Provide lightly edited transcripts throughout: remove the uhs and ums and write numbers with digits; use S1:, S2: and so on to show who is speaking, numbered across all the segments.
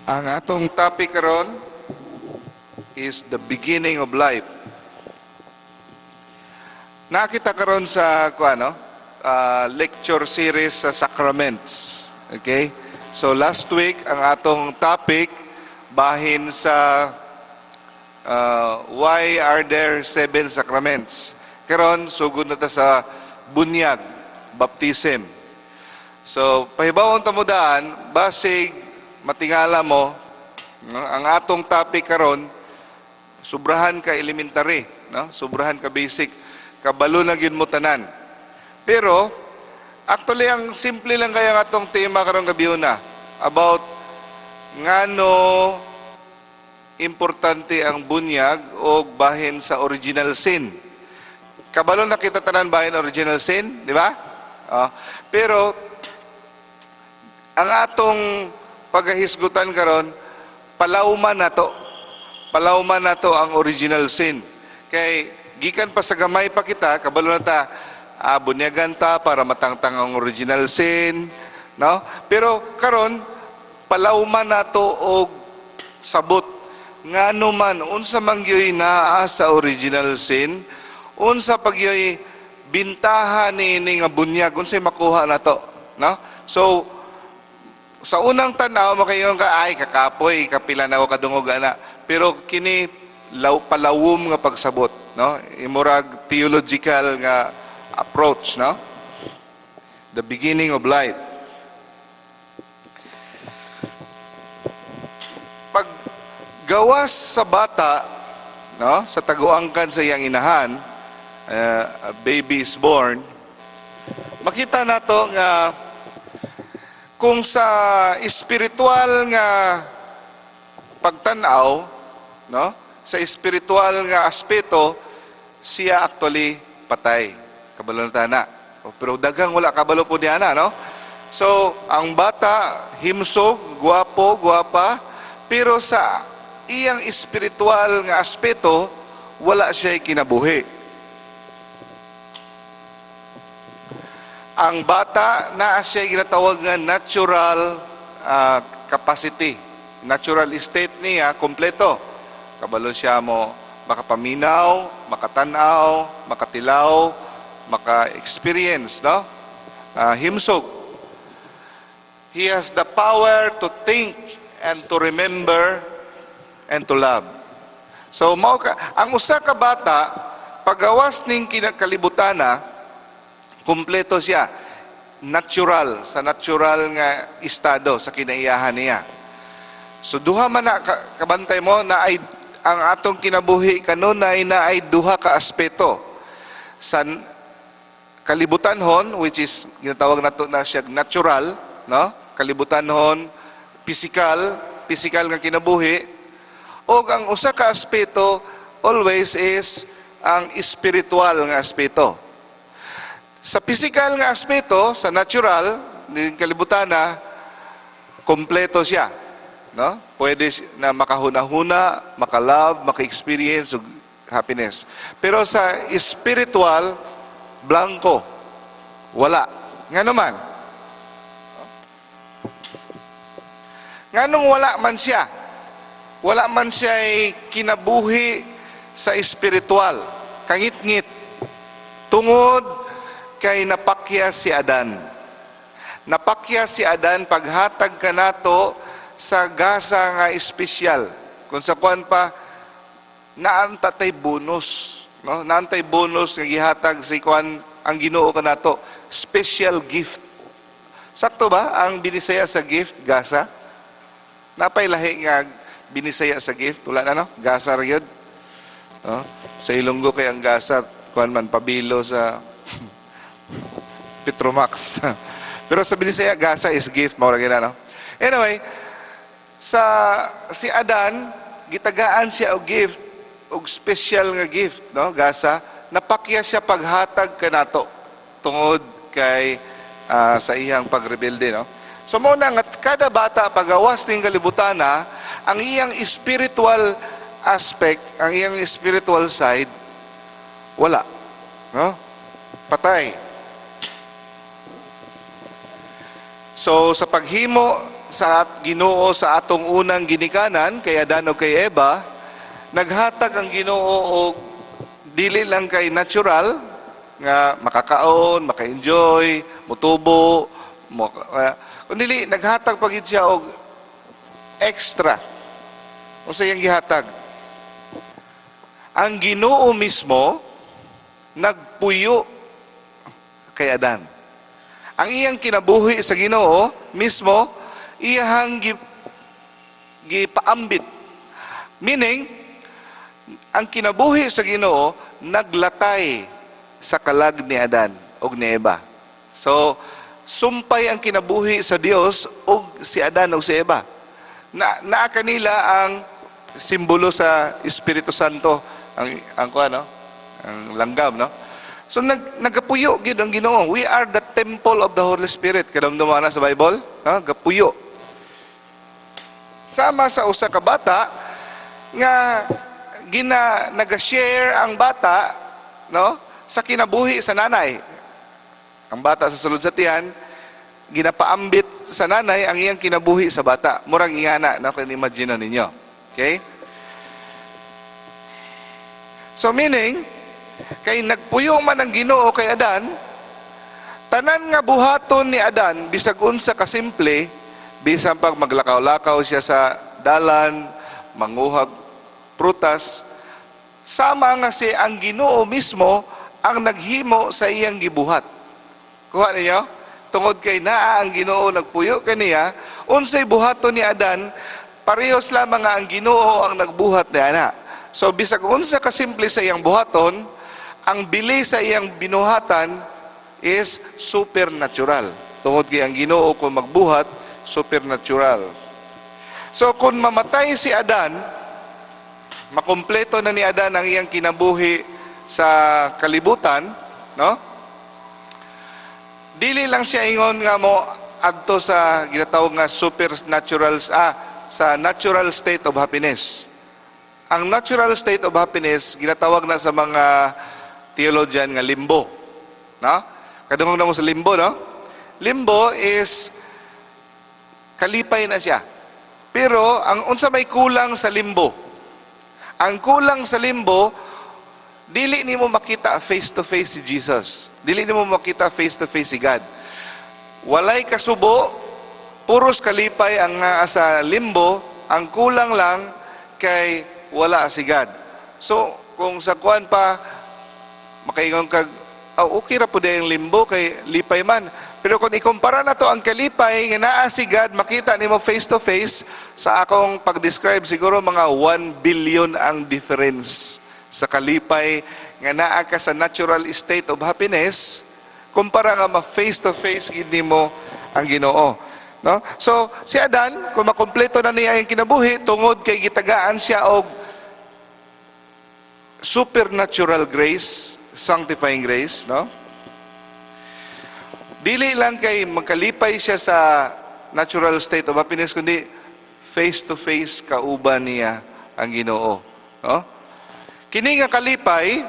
S1: Ang atong topic karon is the beginning of life. Nakita karon sa lecture series sa sacraments. Okay? So last week ang atong topic bahin sa why are there 7 sacraments. Karon sugod na ta sa bunyag, baptism. So pahibawon ta mo daan basig matingala mo, no? Ang atong topic karon sobrahan ka elementary, no? Sobrahan ka basic, kabalo na gyud mo tanan. Pero actually ang simple lang kaya nga atong tema karon gabi una about ngano importante ang bunyag o bahin sa original sin. Kabalo na kita tanan bahin original sin, di ba? Pero ang atong paghisgutan karon palauman nato. Palauman nato ang original sin. Kay gikan pa sa gamay pa kita, kabalo na ta bunyagan ta para matangtang ang original sin, no? Pero karon palauman nato og sabot ngano man unsa man gyoy naa sa original sin, unsa pagyoy bintahan ni nga bunyag unsay makuha nato, no? So sa unang tanaw makaingon ka ay kakapoy kapila na ako kadungog ana, pero kini palawom nga pagsabot, no? Imurag theological nga approach, no? The beginning of life. Pag gawas sa bata, no, sa taguangkan sa iyang inahan, a baby is born, makita nato nga kung sa espiritual nga pagtanaw, no, sa espiritual nga aspeto, siya actually patay. Kabalo na tana. Pero daghang wala kabalo po niya na, no? So, ang bata, himsog, guwapo, guwapa, pero sa iyang espiritual nga aspeto, wala siya kinabuhi. Ang bata na siya ginatawag nga natural capacity. Natural state niya, kompleto. Kabalo siya mo makapaminaw, makatanaw, makatilaw, maka-experience, no? Himsog. He has the power to think and to remember and to love. So, ang usa ka bata, pagawas ning kalibutan kumpleto siya, natural, sa natural nga estado, sa kinaiyahan niya. So duha man na, kabantay mo, na ay, ang atong kinabuhi kanunay na ay duha ka aspeto. Sa kalibutanhon, which is, ginatawag nato na siya natural, no? Kalibutanhon, physical nga kinabuhi, o ang usa ka aspeto, always is, ang spiritual nga aspeto. Sa physical nga aspeto, sa natural, ng kalibutan na, kompleto siya. No? Pwede na makahuna-huna, makalove, maka-experience of happiness. Pero sa spiritual, blanco. Wala. Nga naman. Nganong wala man siya? Wala man siya ay kinabuhi sa spiritual. Kangit-ngit. Tungod kay napakya si Adan. Napakya si Adan paghatag ka nato sa gasa nga espesyal. Kung sa puan pa, naantay bonus. No? Naantay bonus nga gihatag sa ikuan ang Ginoo ka nato. Special gift. Sakto ba ang binisaya sa gift, gasa? Napay lahi nga binisaya sa gift. Wala na, no? Gasa rin. No? Sa Ilonggo kay ang gasa, kuan man pabilo sa Petromax. Pero sa Binisaya, gasa is gift, maurag na, no? Anyway, si Adan, gitagaan siya og gift, og special nga gift, no? Gasa, napakya siya paghatag kanato tungod kay sa iyang pagrebelde, no? So mo na nga kada bata pagawas ning kalibutan ang iyang spiritual aspect, ang iyang spiritual side wala, no? Patay. So sa paghimo sa Ginoo sa atong unang ginikanan kay Adan o kay Eva, naghatag ang Ginoo og dili lang kay natural nga makakaon, maka-enjoy, mutubo, kundi naghatag pa gid siya og extra. Unsa iyang gihatag? Ang Ginoo mismo nagpuyo kay Adan. Ang iyang kinabuhi sa Ginoo mismo iyang gipaambit. Meaning, ang kinabuhi sa Ginoo naglatay sa kalag ni Adan ug ni Eva. So, sumpay ang kinabuhi sa Dios ug si Adan ug si Eva. Naa kanila ang simbolo sa Espiritu Santo, ang langgam, no? So nagapuyo gid ang Ginoo. We are the temple of the Holy Spirit. Kadamduma na sa Bible, no? Gapuyo. Sama sa usa ka bata nga naga-share ang bata, no? Sa kinabuhi sa nanay. Ang bata sa sulod sa tiyan, ginapaambit sa nanay ang iyang kinabuhi sa bata. Murang ingana, no? Kung imagine ninyo. Okay? So meaning, kay nagpuyo man ang Ginoo kay Adan, tanan nga buhaton ni Adan, bisag unsa ka simple, bisan pag maglakaw-lakaw siya sa dalan, manguhag prutas, sama nga si ang Ginoo mismo ang naghimo sa iyang gibuhat. Kuha ninyo? Tungod kay naa ang Ginoo nagpuyo kaniya, unsay buhaton ni Adan, parehos lamang nga ang Ginoo ang nagbuhat niya. So bisag unsa ka simple sa iyang buhaton, ang bili sa iyang binuhatan is supernatural. Tungod kay ang Ginoo kung magbuhat, supernatural. So kung mamatay si Adan, makumpleto na ni Adan ang iyang kinabuhi sa kalibutan, no? Dili lang siya ingon nga mo adto sa ginatawag nga supernatural sa natural state of happiness. Ang natural state of happiness ginatawag na sa mga theologian nga limbo, no? Kadungog na mo sa limbo, no? Limbo is kalipay na siya. Pero ang unsa may kulang sa limbo? Ang kulang sa limbo, dili nimo makita face to face si Jesus. Dili nimo makita face to face si God. Walay kasubo, puros kalipay ang nga sa limbo, ang kulang lang kay wala si God. So, kung sa kuan pa makaingon kag okay ra pud ang limbo kay lipay man. Pero kung ikumpara na to ang kalipay nga naa si God, makita nimo face to face, sa akong pag-describe siguro mga 1 billion ang difference sa kalipay nga naa ka sa natural state of happiness kumpara nga ma-face to face gid nimo ang Ginoo, no? So si Adan, kung makumpleto na niya ang kinabuhi tungod kay gitagaan siya og supernatural grace, sanctifying grace, no? Dili lang kay magkalipay siya sa natural state of happiness, kundi face to face kauban niya ang Ginoo, no? Kini nga kalipay,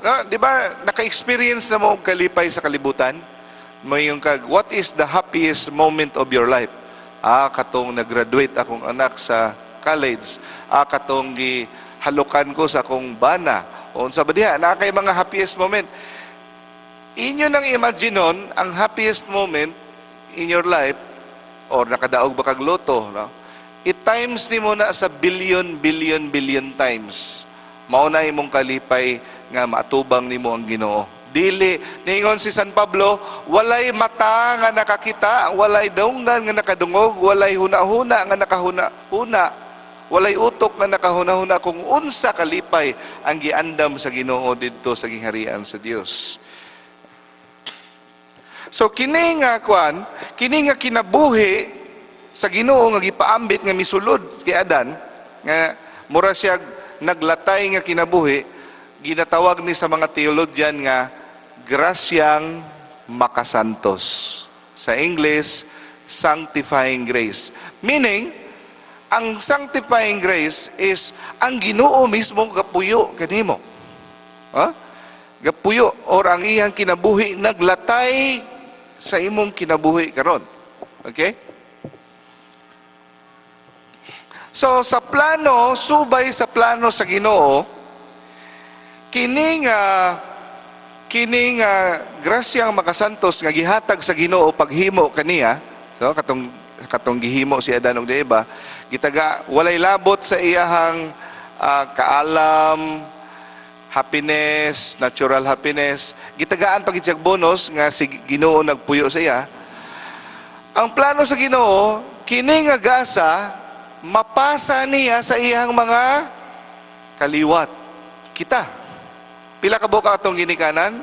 S1: no, di ba naka-experience na mo og kalipay sa kalibutan? Mo yung what is the happiest moment of your life? Katong nag-graduate akong anak sa college. Katong gihalukan ko sa akong bana. O unsa ba diha? Na kay mga happiest moment. Inyo nang imaginon ang happiest moment in your life, or nakadaog ba kag loto, no? I-times nimo na sa billion times. Mao na imong kalipay nga matubang nimo ang Ginoo. Dili ningon si San Pablo, walay mata nga nakakita, walay dunggan nga nakadungog, walay hunahuna nga nakahuna-huna, walay utok nga nakahuna-huna kung unsa kalipay ang giandam sa Ginoo didto sa gingharian sa Dios. So kini nga kinabuhi sa Ginoo nga gipaambit nga misulod kay Adan, nga mura siya naglatay nga kinabuhi, ginatawag ni sa mga theologian nga grasyang makasantos. Sa English, sanctifying grace. Meaning, ang sanctifying grace is ang Ginoo mismo gapuyo kanimo. Gapuyo or ang iyang kinabuhi naglatay sa imong kinabuhi karon. Okay? So sa plano, subay sa plano sa Ginoo, kining grasyang makasantos nga gihatag sa Ginoo paghimo kaniya, so katong gihimo si Adan ug Eva, gitaga walay labot sa iyahang kaalam, happiness, natural happiness, gitagaan pag itsag bonus nga si Ginoo nagpuyo sa iya. Ang plano sa Ginoo, kini nga gasa mapasa niya sa iyang mga kaliwat. Kita. Pila ka buka atong ginikanan,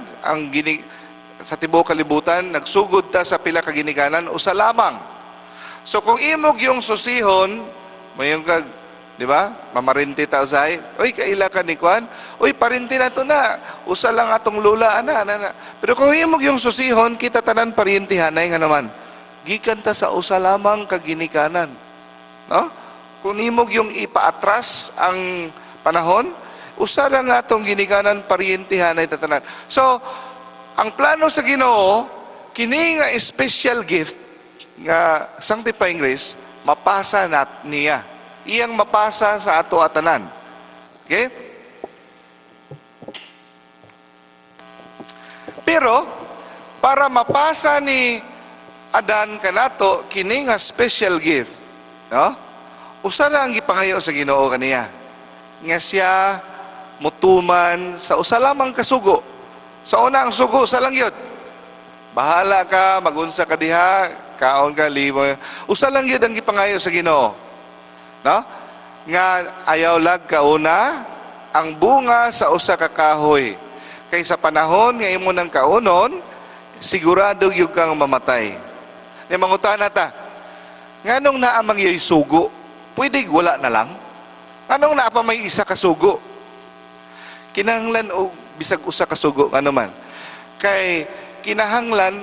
S1: sa tibuok kalibutan, nagsugod ta sa pila ka ginikanan, usa lamang. So kung imog yung susihon, mayong kag, di ba? Mamarinti ta usay. Uy, kaila ka ni Kwan. Uy, parinti na to na. Usa lang atong lula, ana. Pero kung imog yung susihon, kita tanan parintihan, ay nga naman. Gikan ta sa usa lamang kaginikanan. No? Kung imog yung ipaatras ang panahon, usa lang atong ginikanan parintihan ay tatanan. So, ang plano sa Ginoo, kini nga special gift nga sanctifying grace, mapasa niya. Iyang mapasa sa ato atanan. Okay? Pero, para mapasa ni Adan kanato, kini nga special gift, no? Usa lang ang gipangayo sa Ginoo kaniya. Nga siya mutuman sa usa lamang kasugo. Sa una ang sugo sa lang yun. Bahala ka, magunsa ka diha, kaon ka, limo. Usa lang yun ang gipangayo sa Ginoo. No? Nga ayaw lag kauna ang bunga sa usa ka kahoy. Kay sa panahon nga imo nang kaunon, sigurado gyud kang mamatay. Ni mangutana ta, nganong naa mangyoy sugo? Pwede wala na lang. Anong naa pa may isa ka sugo? Kinahanglan o bisag usa ka sugo ano man. Kay kinahanglan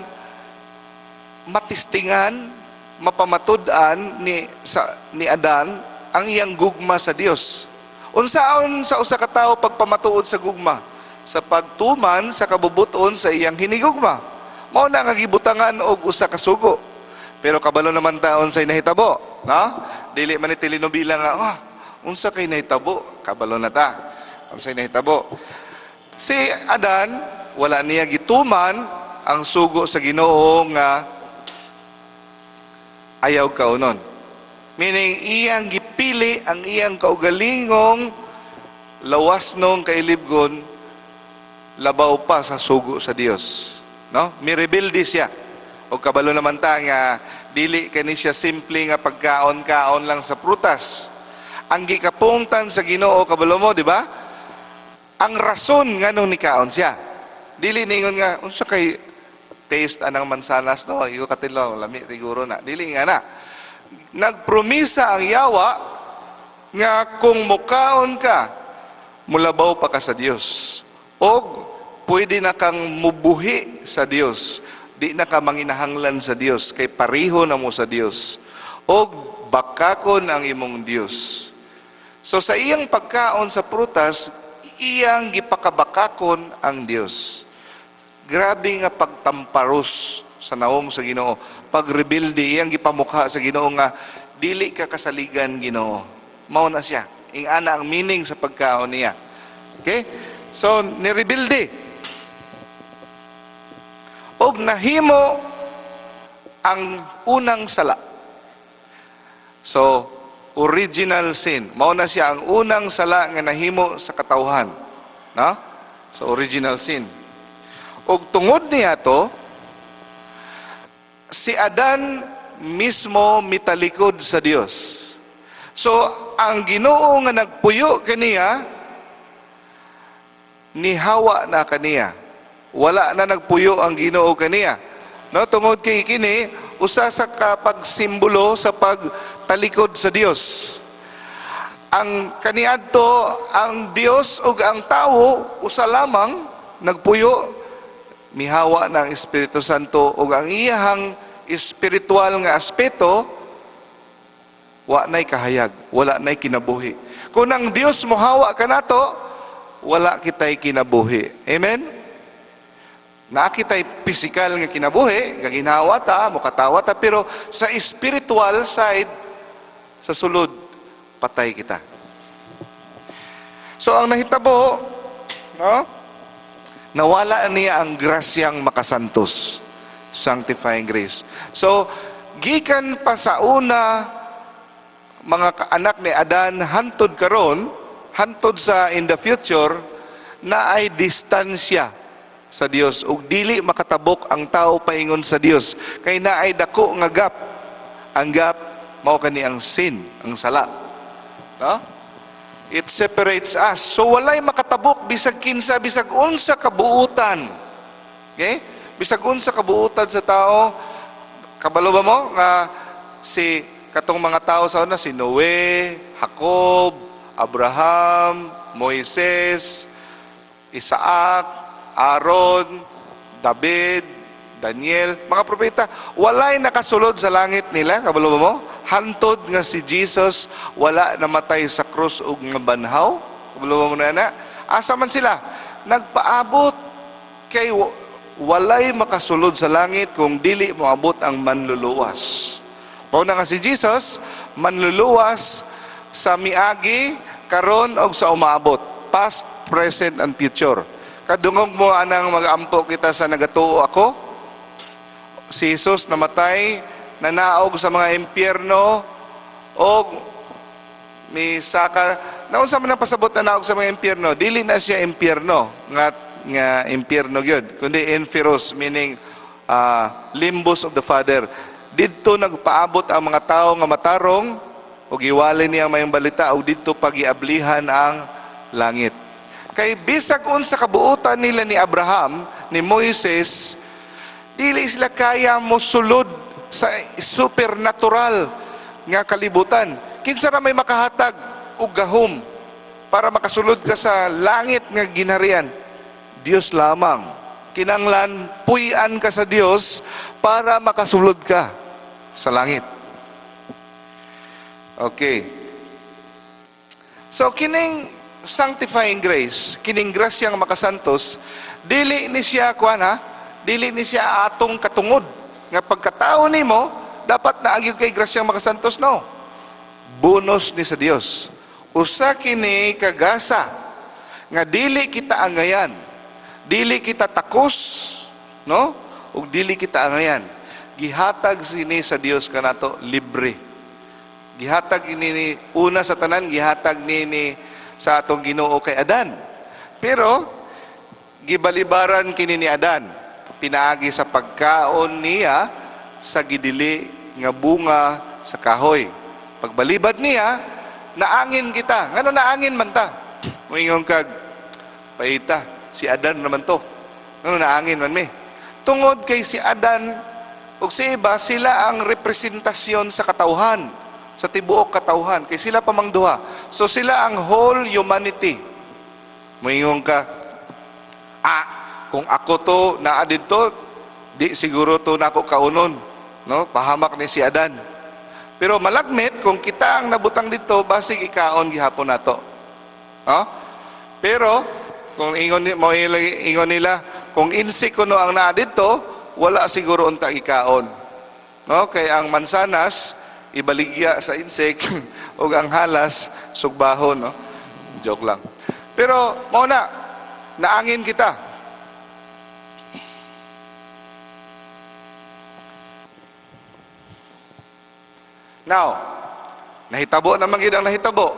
S1: matistingan, mapamatud-an ni Adan ang iyang gugma sa Dios. Unsaon sa usa ka tawo pagpamatuod sa gugma? Sa pagtuman sa kabubuton sa iyang hinigugma. Mao na nga gibutangan og usa ka sugo. Pero kabalo naman taon sa nahitabo, no? Dili man ni telenovela nga, unsa kay nahitabo? Kabalo na ta. Unsa nahitabo? Si Adan, wala niya gituman ang sugo sa Ginoo nga ayaw kaunon. Meaning, iyang gipili ang iyang kaugalingong lawas nung kailibgon labaw pa sa sugo sa Dios. No? Mirebildi siya. O kabalo naman ta nga, dili kani siya simple nga pagkaon-kaon lang sa prutas. Ang gikapungtan sa Ginoo, kabalo mo, di ba? Ang rason nga nung nikaon siya. Dili ningon nga, unsa kay taste anang mansanas, no? Iyo katilaw, lami, siguro na. Dili nga na. Nagpromisa ang yawa nga kung mukaon ka, mulabaw pa ka sa Dios. O pwede na kang mubuhi sa Dios. Di na ka manginahanglan sa Dios, kay pariho na mo sa Dios. O bakakon ang imong Dios. So sa iyang pagkaon sa prutas, iyang gipakabakakon ang Dios. Grabe nga pagtamparos sa naong sa Ginoo. Pagrebilde, iyang gipamukha sa Ginoo nga, dili ka kasaligan Ginoo. Mao na siya. Ingana ang meaning sa pagkaon niya. Okay? So, nirebilde. Og nahimo ang unang sala. So, original sin. Mao na siya ang unang sala nga nahimo sa katawhan. No? So, original sin. Og tungod niya to, si Adan mismo mitalikod sa Dios. So, ang Ginoo nga nagpuyo kaniya, ni Hawa na kaniya. Wala na nagpuyo ang Ginoo kaniya. No, tungod kay kini usa sa kapagsimbolo sa pagtalikod sa Dios. Ang kaniadto ang Dios ug ang tawo usa lamang nagpuyo, mihawa ng Espiritu Santo ug ang iyang espiritual nga aspeto wa nay kahayag, wala nay kinabuhi. Kung ang Dios mohawa kanato, wala kitay kinabuhi. Amen. Nakitay physical nga kinabuhi, nga ginawa ta, mukatawa ta, pero sa spiritual side, sa sulod, patay kita. So ang nahitabo, no? Nawala niya ang grasyang makasantos, sanctifying grace. So gikan pa sa una mga anak ni Adan hantod karon, hantod sa in the future na ay distansya sa Dios ug dili makatabok ang tao paingon sa Dios kay na ay dako nga gap. Ang gap mao kani ang sin, ang sala. No? It separates us. So walay makatabok bisag kinsa, bisag unsa kabuutan. Okay? Bisag unsa kabuutan sa tao. Kabalo ba mo nga si katong mga tao sa una si Noe, Jacob, Abraham, Moises, Isaac, Aaron, David, Daniel, mga propeta, walay nakasulod sa langit nila. Kabalo ba mo? Hantod nga si Jesus wala namatay sa krus ug nga banhaw. Kabalo mo na asa man sila nagpaabot kay walay makasulod sa langit kung dili moabot ang manluluwas. Mao na nga si Jesus manluluwas sa miagi, karon og sa umaabot, past, present and future. Kadungog mo anang mag-ampo kita sa nagatuo ako. Si Jesus namatay, nanaog sa mga impyerno o may saka naunsa man ang pasabot na naog sa mga impyerno, dili na siya impyerno nga impyerno gyud kundi inferos, meaning limbus of the Father. Didto nagpaabot ang mga tao nga matarong ug iwalay niya mayong balita ug didto pagiablihan ang langit. Kay bisag unsa kabuutan nila ni Abraham, ni Moises, dili sila kaya mosulod sa supernatural nga kalibutan. Kinsa ra may makahatag og gahom para makasulod ka sa langit nga ginharian? Dios lamang. Kinanglan puy-an ka sa Dios para makasulod ka sa langit. Okay. So kining sanctifying grace, kining grasyang makasantos, dili ni siya dili ni siya atong katungod nga pagkatao nimo dapat na agyud kay grasyang makasantos, no. Bonus ni sa Dios. Usa kini kagasa nga dili kita angayan, dili kita takos, no, ug dili kita angayan. Gihatag sini sa Dios kanato libre. Gihatag ini una sa tanan, gihatag ni sa atong Ginoo kay Adan. Pero gibalibaran kini ni Adan, pinaagi sa pagkaon niya sa gidili nga bunga sa kahoy. Pagbalibad niya, naangin kita. Ngano naangin man ta? Moingon kag paita, si Adan naman to. Ngano naangin man mi? Tungod kay si Adan ug si iba, sila ang representasyon sa katawhan, sa tibuok katawhan, kay sila pamangduha. So sila ang whole humanity. Moingon ka, kung ako to naa didto, di siguro to nako kaunon, no? Pahamak ni si Adan. Pero malagmit kung kita ang nabutang dito, basig ikaon gihapon nato. No? Pero kung ingon nila, kung insik kuno ang naa dito, wala siguro unta ikaon. No? Kay ang mansanas ibaligya sa insik ug ang halas sugbahon, no? Joke lang. Pero mao na naangin kita. Now, nahitabo naman gid ang nahitabo.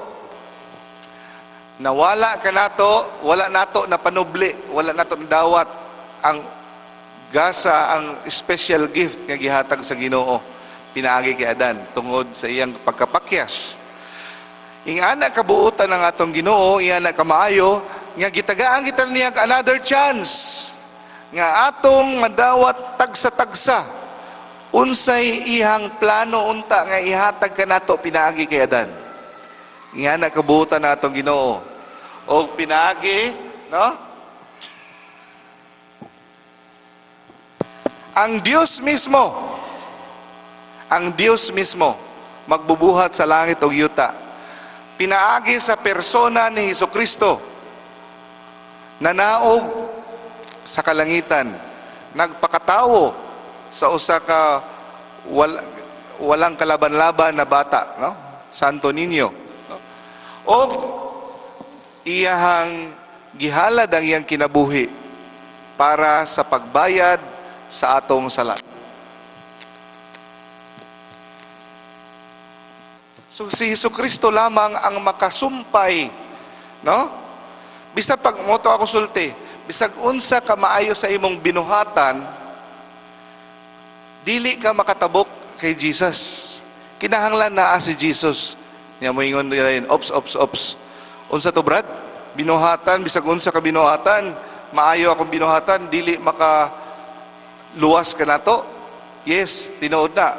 S1: Nawala ka nato, wala nato na panubli, wala nato dawat ang gasa, ang special gift nga gihatag sa Ginoo pinaagi kay Adan tungod sa iyang pagkapakyas. Ingana kabuutan ng atong Ginoo, ingana kamaayo nga gitagaan kita niya another chance nga atong madawat tagsa-tagsa. Unsay ihang plano unta nga ihatag kanato pinaagi kay Adan. Ingana kabuutan natong Ginoo. O pinaagi, no? Ang Dios mismo magbubuhat sa langit ug yuta. Pinaagi sa persona ni Hesukristo. Nanaog sa kalangitan, nagpakatawo sa usa ka walang kalaban-laban na bata, no? Santo Niño, no? O iyahang gihalad ang iyang kinabuhi para sa pagbayad sa atong sala. So si Jesucristo lamang ang makasumpay, no? Bisag pag moto ako sulti, bisag unsa ka maayo sa imong binuhatan, dili ka makatabok kay Jesus. Kinahanglan naa si Jesus. Niya mo ingon din, ops. Unsa to brad? Binuhatan, bisag unsa ka binuhatan, maayo akong binuhatan, dili maka luwas ka nato. Yes, tinuod na.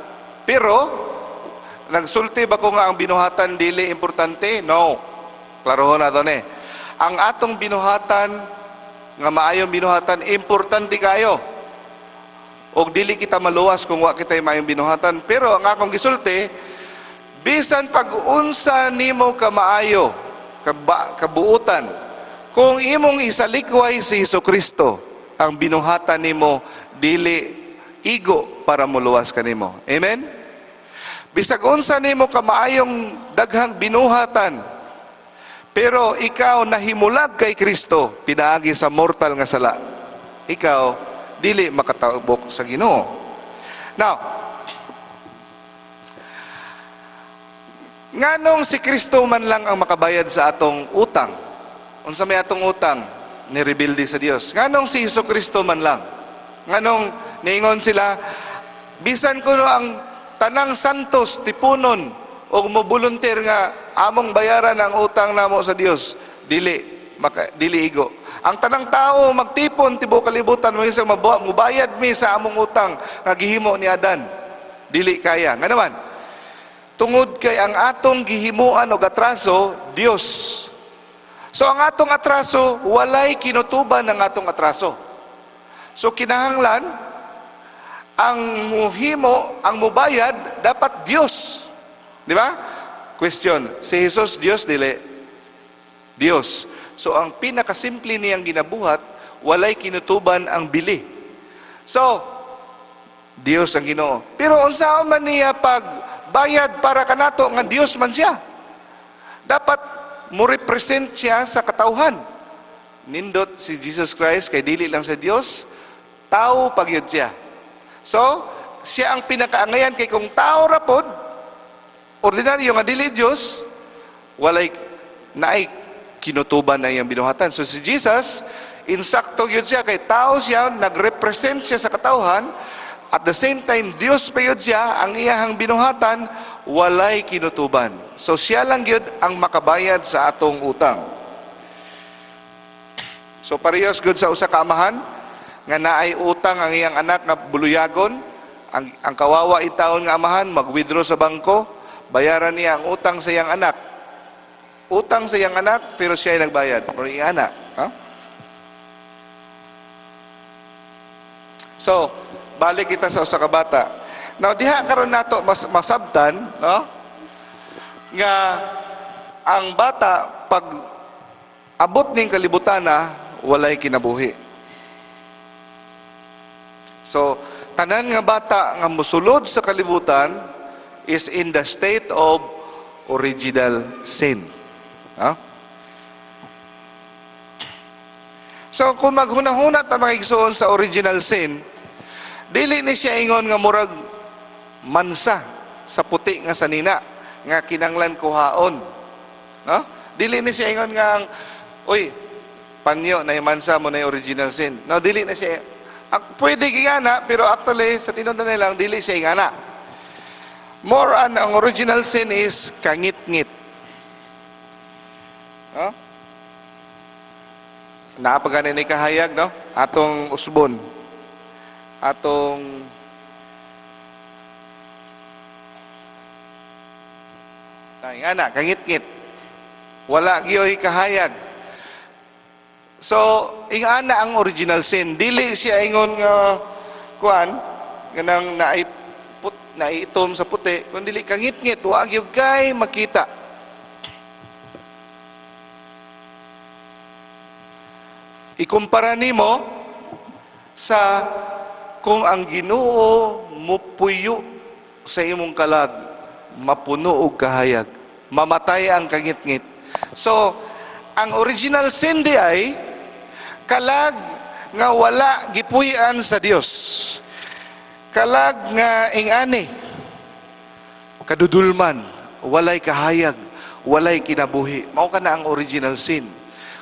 S1: Pero nagsulti ba ko nga ang binuhatan dili importante? No. Klarohon na doon eh. Ang atong binuhatan, nga maayong binuhatan, importante kayo. O dili kita maluwas kung wa kita maayong binuhatan. Pero ang akong gisulti, bisan pag-unsa nimo ka maayo, kabuutan, kung imong isalikway si Jesucristo, ang binuhatan nimo, dili igo para muluwas ka nimo. Amen? Bisag unsa nimo ka maayong daghang binuhatan, pero ikaw nahimulag kay Kristo, pinaagi sa mortal nga sala, ikaw dili makatabok sa Ginoo. Now, nganong si Kristo man lang ang makabayad sa atong utang? Unsa may atong utang? Nirebildi sa Dios. Nganong si Jesucristo man lang? Nganong niingon sila, bisan ko no ang tanang santos tipunon o mo-volunteer nga among bayaran ang utang namo sa Dios, dili igo. Ang tanang tao magtipon tibuok kalibutan mo isang mubayad mi sa among utang nga gihimo ni Adan, dili kaya. Nga naman, tungod kay ang atong gihimuan og atraso, Dios. So ang atong atraso walay kinutuban ng atong atraso. So kinahanglan ang muhimo, ang mubayad, dapat Diyos. Di ba? Question, si Jesus Diyos, dili? Diyos. So, ang pinakasimple niyang ginabuhat, walay kinutuban ang bili. So, Diyos ang Ginoo. Pero unsaon man niya pagbayad para kanato nga Diyos man siya? Dapat mo represent siya sa katauhan. Nindot si Jesus Christ, kay dili lang sa Diyos, tao pagyud siya. So, siya ang pinakaangayan kay kung tao rapod, ordinaryo nga dili Diyos, walay naay kinutuban na iyang binuhatan. So si Jesus, insakto yun siya, kay tao siya, nagrepresent siya sa katauhan, at the same time, Diyos pa yun siya, ang iyahang binuhatan, walay kinutuban. So siya lang yun ang makabayad sa atong utang. So parehas good sa usa ka amahan, nga naay utang ang iyang anak nga buluyagon, ang kawawa itaon nga amahan mag-withdraw sa bangko, bayaran niya ang utang sa iyang anak. Utang sa iyang anak, pero siya ay nagbayad. Pero iyang anak. Huh? So, balik kita sa usa ka bata. Now, diha karon nato masabtan, no? Nga ang bata pag abot ning kalibutan na walay kinabuhi. So, tanan nga bata nga musulod sa kalibutan is in the state of original sin. Huh? So, kung maghunahuna ta makigsuon sa original sin, dili ni siya ingon nga murag mansa sa puti nga sanina nga kinanglan kuhaon. No? Dili ni siya ingon nga uy, panyo na mansa mo na original sin. No, dili na siya. Pwede gingana, pero actually, sa tinundan nilang, dili siya ingana. More ang original sin is kangit-ngit. No? Napaganin ni kahayag, no? Atong usbon. Atong ingana, kangit-ngit. Wala giyoy kahayag. So, ingana ang original sin. Dili siya ingon nga kuan ganang naitom sa puti, kun dili kangit-ngit, wa gyud kay makita. Ikumpara nimo sa kung ang Ginoo mupuyo sa imong kalag, mapuno og kahayag, mamatay ang kangit-ngit. So, ang original sin di ay kalag nga wala gipuy-an sa Dios. Kalag nga ingani, kadudulman, walay kahayag, walay kinabuhi. Mao ka na ang original sin.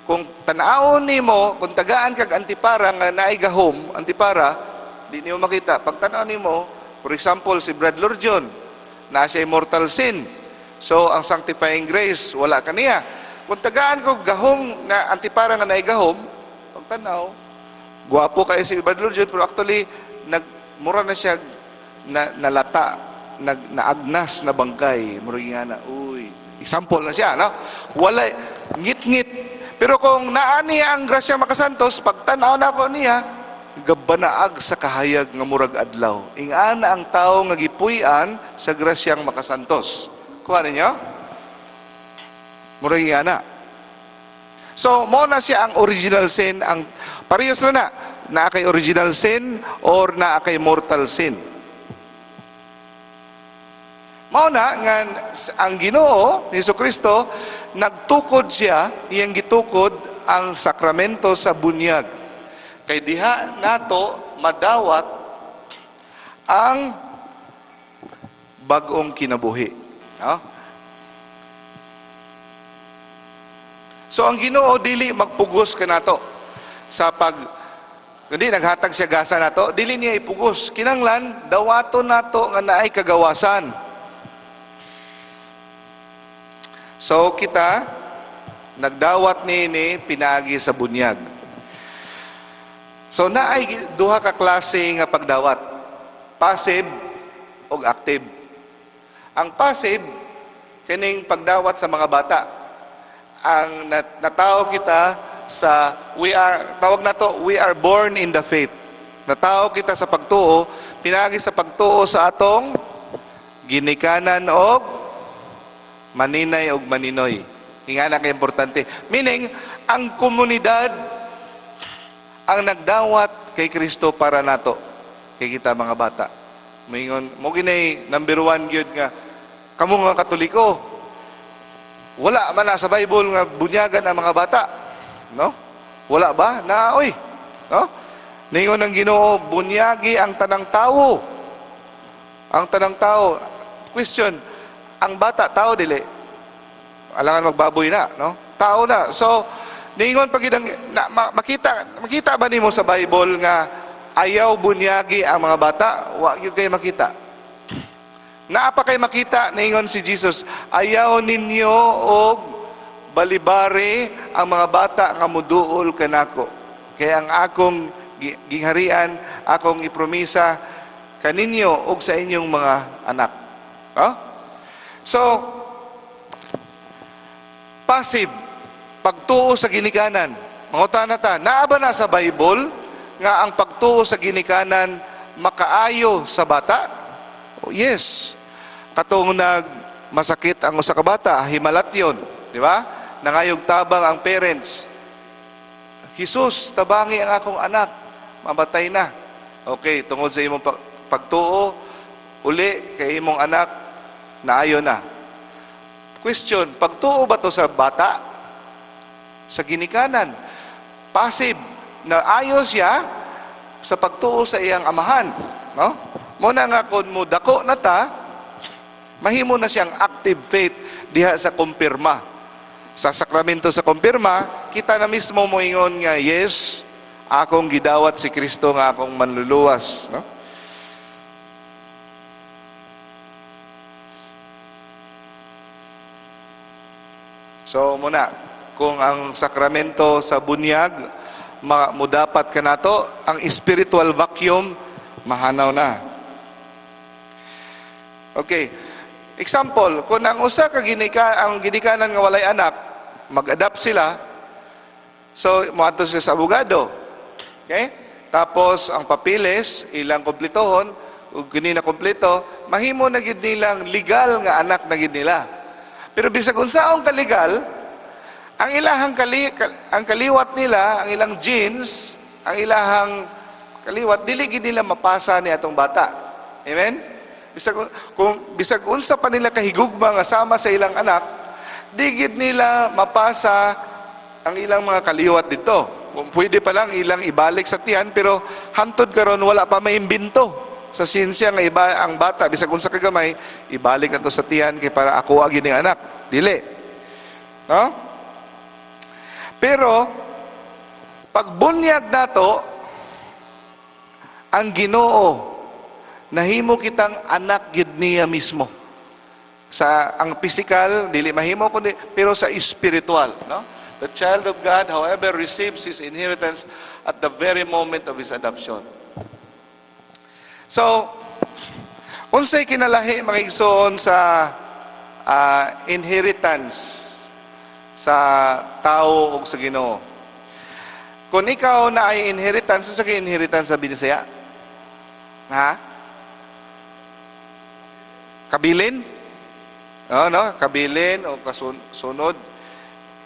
S1: Kung tanawon nimo, kung tagaan kag antipara nga naay gahom, antipara, di niyo makita. Pag tanaw nimo, for example, si Brad Lurjon, na siya mortal sin. So, ang sanctifying grace, wala kaniya. Kung tagaan ko gahom na antipara nga naay gahom, pag tanaw, guwapo kayo si Brad Lurjon, pero actually, mura na siya nalata, naagnas na bangkay. Murag nga na, uy. Example na siya, no? Wala, ngit-ngit. Pero kung naani ang grasya makasantos, pag tanaw na ko niya, gabanaag sa kahayag nga murag adlaw. Ingana ang tao nga gipuy-an sa grasyang makasantos. Kuha ninyo? Murag nga na. So, mo na siya ang original sin, ang parehas na kay original sin or na kay mortal sin. Mao na nga ang Ginoo ni Jesucristo nagtukod siya, iyang gitukod ang sakramento sa bunyag. Kay diha nato madawat ang bag-ong kinabuhi. No? So ang Ginoo dili magpugos kanato sa hindi naghatag siya gasa nato, dili niya ipugos. Kinanglan dawaton nato nga naay kagawasan. So kita nagdawat ni pinaagi sa bunyag. So naay duha ka klase nga pagdawat. Passive o active. Ang passive kining pagdawat sa mga bata. Ang natawo kita sa tawag na to, we are born in the faith. Natawo kita sa pagtuo, pinagi sa pagtuo sa atong ginikanan og maninay og maninoy. Ingana kay importante. Meaning, ang komunidad ang nagdawat kay Kristo para nato. Kay kita mga bata. Mingon, mo ginay number 1 gyud nga kamo nga Katoliko. Wala man na sa Bible nga bunyagan ang mga bata. No? Wala ba? Naoy. No? Ningon ng Ginoo, bunyagi ang tanang tao. Ang tanang tao. Question, ang bata, tao dili. Alangan magbaboy na, no? Tao na. So, ningon pag makita ba nimo sa Bible nga ayaw bunyagi ang mga bata? Wa gyud kay makita. Naapa kay makita, ningon si Jesus, ayaw ninyo og balibari ang mga bata nga muduol kanako. Kaya ang akong gingharian, akong ipromisa kaninyo ug sa inyong mga anak. Oh? So, passive, pagtuo sa ginikanan. Mangutan na ta, naaba na sa Bible nga ang pagtuo sa ginikanan makaayo sa bata? Oh, yes. Katong masakit ang usa ka bata, himalatyon, di ba? Nangayog tabang ang parents. Jesus, tabangi ang akong anak, mamatay na. Okay, tungod sa imong pagtuo, uli kay imong anak, naayo na. Question, pagtuo ba to sa bata? Sa ginikanan. Passive, naayo siya sa pagtuo sa iyang amahan. No? Muna nga kung mo dako na ta, mahimo na siyang active faith diha sa kumpirma. Sa sakramento sa kumpirma, kita na mismo moingon nga, yes, akong gidawat si Kristo nga akong manluluwas. No? So muna, kung ang sakramento sa bunyag, mudapat ka na to, ang spiritual vacuum, mahanaw na. Okay. Example, kung ang usa ka ang ginikanan nga walay anak, mag-adapt sila, so moadto sila sa abogado. Okay? Tapos ang papilis ilang kompletohon, ug kini na kompleto, mahimo na gid nilang legal nga anak na gid nila. Pero bisag unsaong kalegal, ang ilahang ang kaliwat nila, ang ilang genes, ang ilahang kaliwat dili gid nila mapasa ni atong bata. Amen? Bisag unsa pa nila kahigugma nga sama sa ilang anak, digid nila mapasa ang ilang mga kaliwat dito. Kung pwede pa lang ilang ibalik sa tiyan, pero hantod karon wala pa may imbento sa siyensya nga iba ang bata bisag unsa kagamay ibalik na to sa tiyan kay para ako agi ning anak. Dili. No? Pero pagbunyag nato ang Ginoo, nahimo kitang anak gid niya mismo. Sa ang physical dili mahimo kundi pero sa spiritual, no? The child of God, however, receives his inheritance at the very moment of his adoption. So, unsay kinalahi mga igsoon sa inheritance sa tao ug sa Ginoo? Kung ikaw na ay inheritance, unsa kay inheritance sa Binisaya? Ha? Kabilin? No, kabilin o kasunod.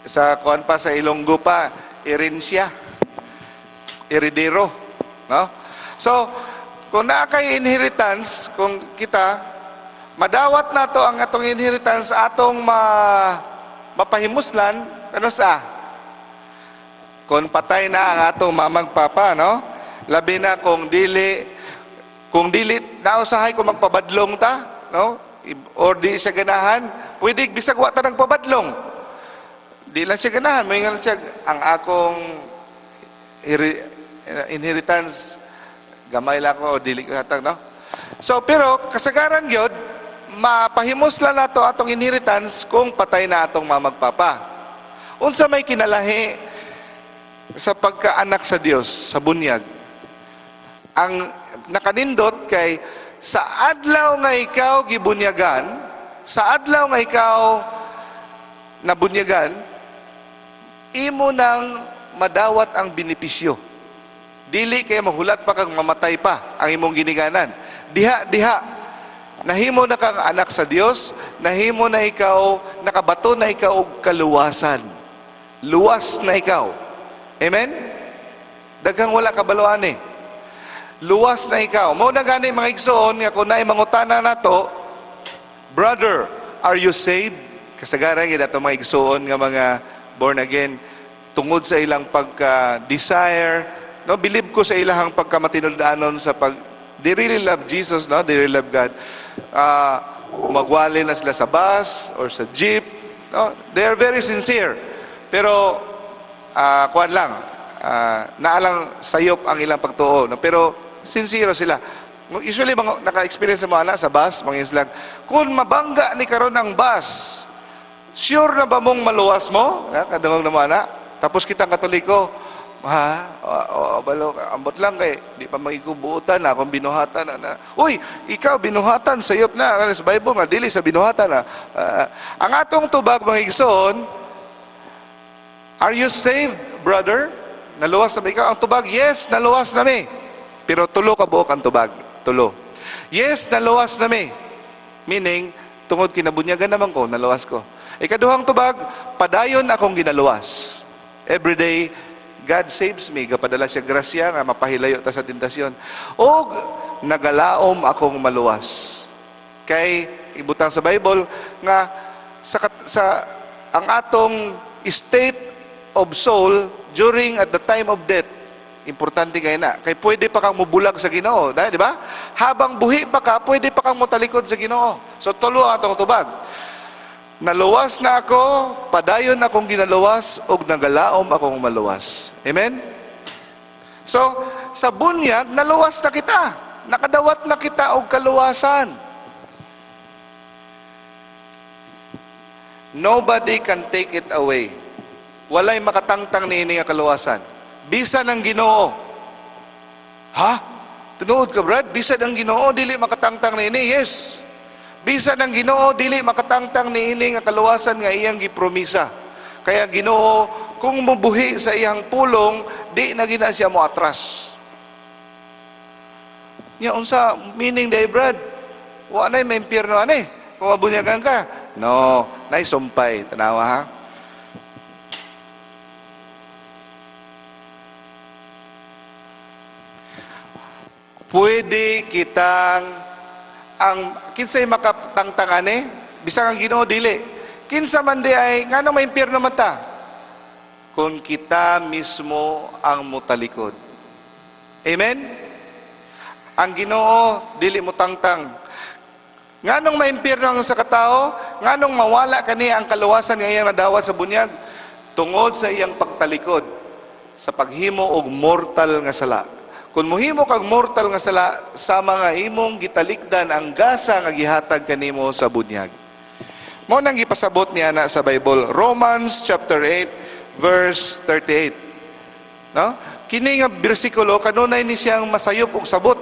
S1: Sa kuan pa sa Ilonggo pa, erensya, heredero, no? So, kung naa kay inheritance, kung kita madawat nato ang atong inheritance atong mapahimuslan, ano sa? Kung patay na ang atong mamang papa, no? Labi na kung dili nausahay kung magpabadlong ta, no? Or di siya ganahan, pwede bisag wa ta nang pabadlong. Di lang siya ganahan, may nga siya, ang akong inheritance, gamay lang ko, o dili ko hatag, no? So, pero, kasagaran yun, mapahimos lang nato atong inheritance kung patay na atong mamagpapa. Unsa may kinalahi sa pagkaanak sa Dios, sa bunyag. Ang nakanindot kay, sa adlaw nga ikaw gibunyagan, sa adlaw nga ikaw nabunyagan, imo nang madawat ang benepisyo. Dili kay mahulat pa kang mamatay pa ang imong giniganan. Diha, nahimo na kang anak sa Dios, nahimo na ikaw, nakabato na ikaw og kaluwasan. Luwas na ikaw. Amen? Daghang wala kabaluan eh. Luwas na ikaw. Mao na gani mga igsoon nga kun naay mangutana nato, brother, are you saved? Kasagaran gid ato mga igsoon nga mga born again, tungod sa ilang pagka-desire, no? Believe ko sa ilang pagkamatinud-anon sa they really love Jesus, no? They really love God. Magwali na sila sa bus or sa jeep, no? They are very sincere. Pero, kuwan lang, naalang sayop ang ilang pagtuo, no? Pero, sincere sila. Usually, naka-experience sa mga anak sa bus, mga islang, kung mabangga ni karon ang bus, sure na ba mong maluwas mo? Kadungog naman na. Tapos kitang Katoliko, balo, ambot lang kay, di pa magikubuutan na, kung binuhatan na. Uy, ikaw binuhatan, sayop na. Sa Bible, madili sa binuhatan na. Ang atong tubag, mga igsoon, are you saved, brother? Naluwas na ba ikaw? Ang tubag, yes, naluwas na mi. Pero tulo ka buok ang tubag. Tulo. Yes, naluwas na mi. Meaning, tungod kinabunyagan naman ko, naluwas ko. Ikaduhang tubag, padayon akong ginaluwas. Every day, God saves me. Gapadala siya grasya nga mapahilayo ta sa tentasyon. O nagalaom akong maluwas. Kay ibutang sa Bible nga sa ang atong state of soul during at the time of death, importante kayo na. Kay pwede pa kang mubulag sa Ginoo, di ba? Habang buhi pa ka, pwede pa kang mutalikod sa Ginoo. So tulo ang atong tubag. Naluwas na ako, padayon akong ginaluwas, og nagalaom akong maluwas. Amen? So, sa bunyag, naluwas na kita. Nakadawat na kita og kaluwasan. Nobody can take it away. Walay makatangtang niini nga kaluwasan. Bisan ang Ginoo. Ha? Tunood ka, Brad? Bisan ang Ginoo, dili makatangtang niini. Yes. Bisan ang Ginoo dili makatangtang niini nga kaluwasan nga iyang gipromisa. Kaya Ginoo kung mubuhi sa iyang pulong, di na gina siya mo atras. Nya unsa meaning day, Brad? Wa nay may impierno ani. Kung mabunyagan ka. No, nay sumpay tanawa ha. Pwede kitang ang kinsay makatangtangane bisag ang Ginoo dili Kinsa man di ay, nga nang may impyerno man ta? Kung kita mismo ang mutalikod. Amen? Ang Ginoo, dili mo tangtang. Nga nung may impyerno ang sa katao, nga nung mawala kaniya ang kaluwasan nga iyang nadawat sa bunyag, tungod sa iyang pagtalikod, sa paghimo og mortal nga sala. Kung muhimo kag mortal nga sala, sa mga imong gitalikdan ang gasa nga gihatag kanimo sa bunyag. Mao nang gipasabot niya na sa Bible, Romans chapter 8 verse 38. No? Kini nga bersikulo kanunay ni siyang masayop og sabot.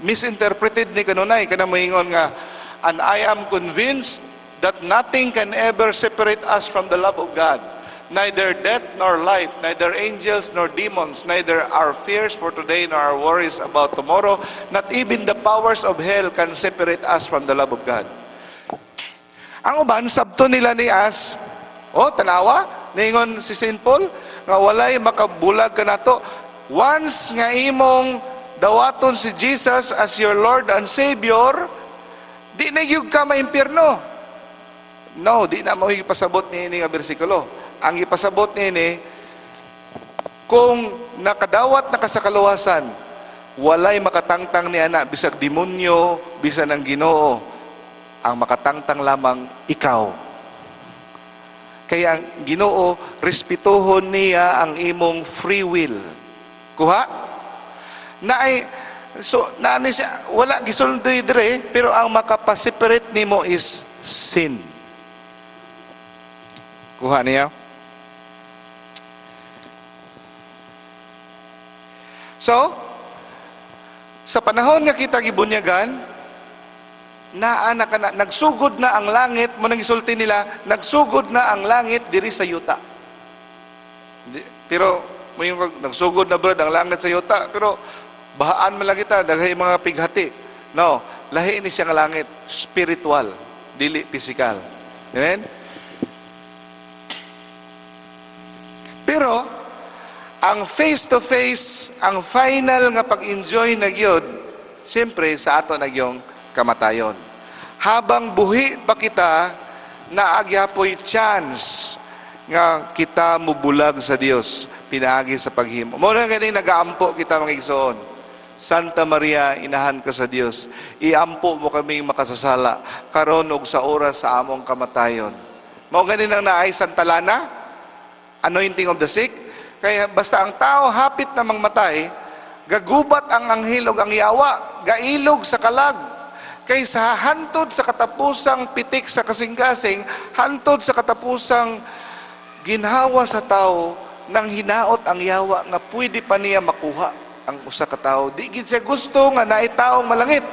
S1: Misinterpreted ni kanunay kana moingon nga, and I am convinced that nothing can ever separate us from the love of God. Neither death nor life, neither angels nor demons, neither our fears for today nor our worries about tomorrow, not even the powers of hell can separate us from the love of God. Ang uban, sabto nila ni As, tanawa, ningon si St. Paul, nga walay makabulag ka nato. Once nga imong dawaton si Jesus as your Lord and Savior, di na yung ka maimpirno. No, di na mo ipasabot ni ini nga bersikulo. Ang ipasabot ni ini, kung nakadawat na ka sa kaluwasan, walay makatangtang ni ana, bisag demonyo, bisa ng Ginoo. Ang makatangtang lamang ikaw. Kaya ang Ginoo, respetuhon niya ang imong free will. Kuha? Na siya, wala gisuldoy dire, pero ang makapaseparate nimo is sin. Kuha niya? So, sa panahon nga kita gibunyagan, nagsugod na ang langit, mo nang isulti nila, nagsugod na ang langit diri sa yuta. Pero, mo yung nagsugod na brad ang langit sa yuta, pero bahaan man lang kita, daghay mga pighati. No, lahi ni siya nga langit, spiritual, dili physical. Amen? Pero, ang face-to-face, ang final nga pag-enjoy na gyud, siyempre sa ato na gyong kamatayon. Habang buhi pa kita, naagyapoy chance nga kita mubulag sa Dios, pinaagi sa paghimo. Muna ganing nagaampo kita mga igsoon. Santa Maria, inahan ka sa Dios. Iampo mo kaming makasasala, karon ug sa oras sa among kamatayon. Mao ganin ang naay Santa Lana, anointing of the sick. Kaya basta ang tao hapit na mangmatay, gagubat ang anghel ug ang yawa, gailog sa kalag. Kaysa hantod sa katapusang pitik sa kasing-kasing, hantod sa katapusang ginhawa sa tao, nang hinaot ang yawa nga pwede pa niya makuha ang usa ka tao. Di gid siya gusto nga naay taong malangit.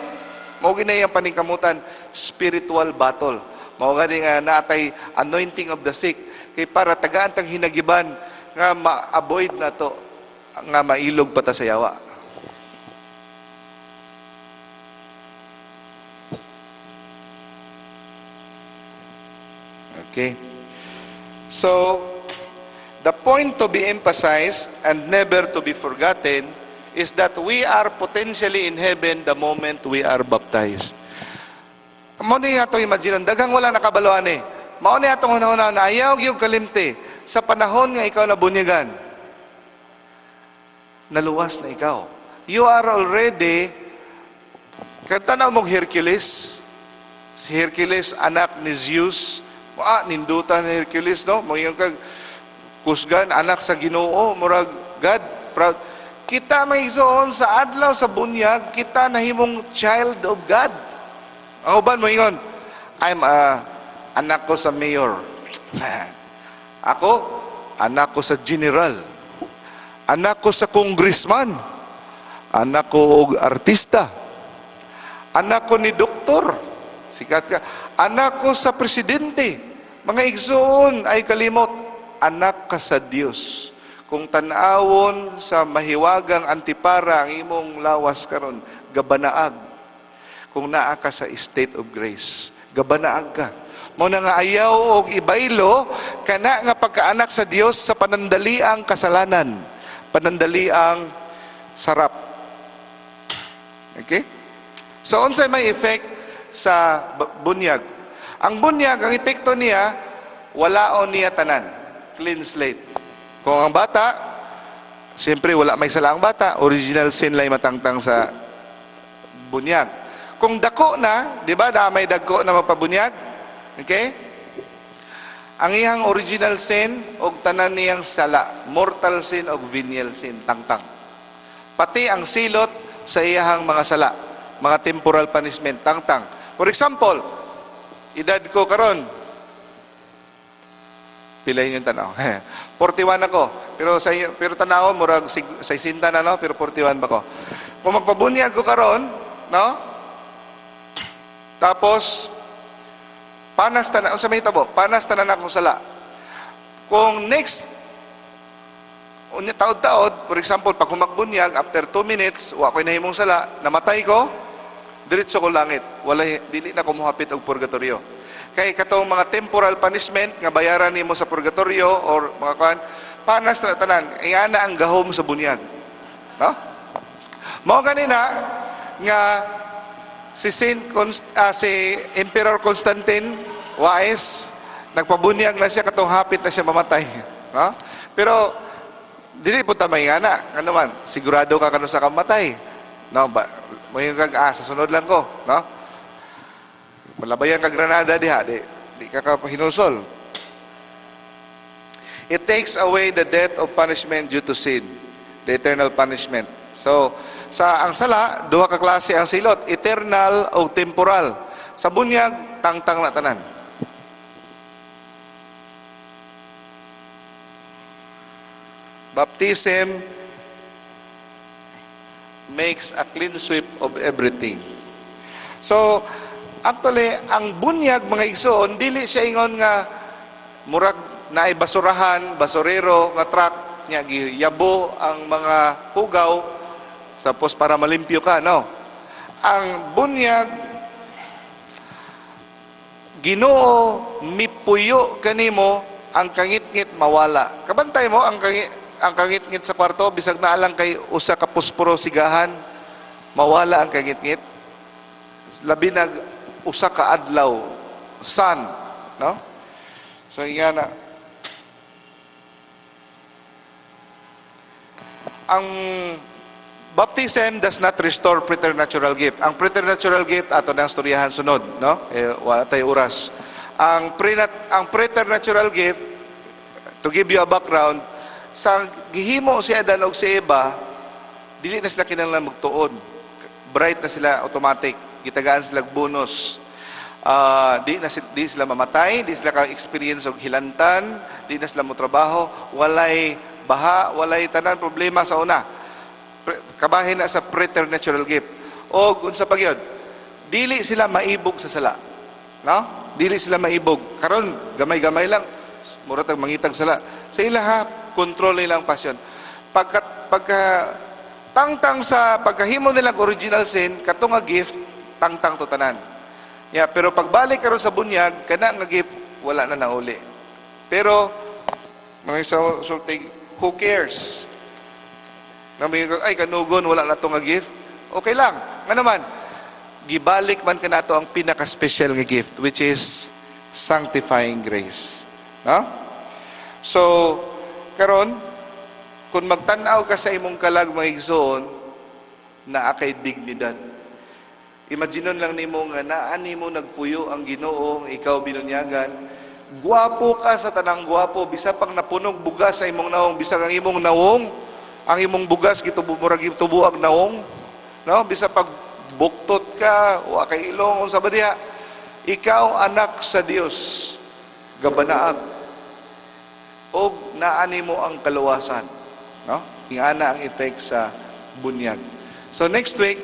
S1: Mao ginay ang paningkamutan, spiritual battle. Mao gani nga natay anointing of the sick, kay para tagaan tang hinagiban nga ma-avoid na to nga mailog pa ta sa yawa. Okay. So, the point to be emphasized and never to be forgotten is that we are potentially in heaven the moment we are baptized. Mao ni atong imagine, daghang wala nakabaloan eh. Mao ni atong hunahuna na ayaw gyud kalimte sa panahon nga ikaw nabunyagan. Naluwas na ikaw. You are already katanaw mong Hercules. Si Hercules anak ni Zeus. Nindutan ni Hercules, no? Mayroon kag kusgan, anak sa Ginoo, murag God, proud. Kita may igsoon sa adlaw sa bunyag, kita nahimong child of God. Ang uban mo ingon, anak ko sa mayor. Ako, anak ko sa general. Anak ko sa congressman. Anak ko og artista. Anak ko ni doktor. Sikat ka. Anak ko sa presidente. Mga igsoon ay kalimot, anak ka sa Dios. Kung tanawon sa mahiwagang antipara ang imong lawas karon, gabanaag. Kung naa ka sa state of grace, gabanaag ka. Mao na nga ayaw og ibaylo kana nga pagkaanak sa Dios sa panandaliang kasalanan, panandaliang sarap. Okay? So unsay may effect sa bunyag? Ang bunyag, ang epekto niya, walaon niya tanan. Clean slate. Kung ang bata, siyempre wala may sala ang bata, original sin lay matangtang sa bunyag. Kung dako na, di ba, may dako na mapabunyag, okay? Ang iyang original sin, o tanan niyang sala, mortal sin o venial sin, tangtang. Pati ang silot sa iyang mga sala, mga temporal punishment, tangtang. For example, edad ko karon, pilayin yung tanaw. 41 ako. Pero tanaw, murag 60 na, no? Pero 41 ba ko? Kung magpabunyag ko karon, no? Tapos, panas tanan, sa may tabo, panas tanan akong sala. Kung next, taod-taod, for example, pag magbunyag, after 2 minutes, wa ko'y nahimong sala, namatay ko, diretso ko langit. Dili na ko muhapit og purgatorio. Kay katong mga temporal punishment nga bayaran nimo sa purgatorio or mga kan, panas na tanan, ingana ang gahom sa bunyag. No? Mao ganina nga si Emperor Constantine wise nagpabunyag na siya katong hapit na siya mamatay. No? Pero dili po ta maingana, ano man, sigurado ka kano sa kamatay. No, mo yung sa sunod lang ko, no? Malabayan ka granada diha, di ka hinusol. It takes away the death of punishment due to sin, the eternal punishment. So, ang sala, duha ka klase ang silot, eternal o temporal. Sa bunyag, tangtang na tanan. Baptism makes a clean sweep of everything. So, actually, ang bunyag, mga igsoon, dili siya ingon nga murag na ay basurahan, basurero, nga truck, niya, giyabo ang mga hugaw, tapos para malimpyo ka, no? Ang bunyag, Ginoo, mipuyo kanimo, ang kangit-ngit mawala. Kabantay mo, ang kangit-ngit sa kwarto, bisag na alang kay usa ka pusporo sigahan, mawala ang kangit-ngit. Labi nag usa ka adlaw, sun, no? So nga na ang baptism does not restore preternatural gift. Ang preternatural gift ato nang storyahan sunod, no? Wala tayo oras. Ang preternatural gift, to give you a background, sa gihimo si Adan og si Eva, dili na sila kinahanglan magtuon. Bright na sila automatic. Gitagaan sila bonus. Di sila mamatay, di sila ka-experience og hilantan, di na sila mo trabaho, walay baha, walay tanan problema sa una. Kabahin na sa preternatural gift. O unsa pa gyud? Dili sila maibog sa sala. No? Dili sila maibog. Karon gamay-gamay lang mura tag mangitag sala. Sa ilaha kontrol nilang pasyon. Pagka tangtang sa pagkahimo nilang original sin, katong nga gift tangtang to tanan. Yeah, pero pagbalik karon sa bunyag, kana nga gift wala na nauli. Pero mga sultig, who cares? Ay, kanugon, wala na ito nga gift. Okay lang. Nga naman, gibalik man ka na ito ang pinaka-special nga gift, which is sanctifying grace. No? So, karon, kung magtanaw ka sa imong kalag mga igsoon, na akay dignidad. Imaginon lang nimo nga naani mo nagpuyo ang Ginoo, ikaw binunyagan, guwapo ka sa tanang guwapo, bisa pang napunog bugas sa imong nawong, bisa ang imong nawong, ang imong bugas gitubumurag tubuag naong, no? Bisa pag buktot ka, wa kay ilong unsa ba diha? Ikaw anak sa Dios, gabanaag. Og naani mo ang kaluwasan, no? Ingana ang effect sa bunyag. So next week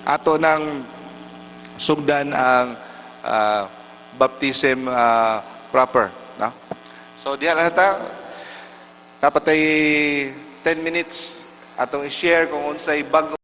S1: ato nang sugdan ang baptism proper, no? So diha lang ta dapat ay 10 minutes atong i-share kung unsay bago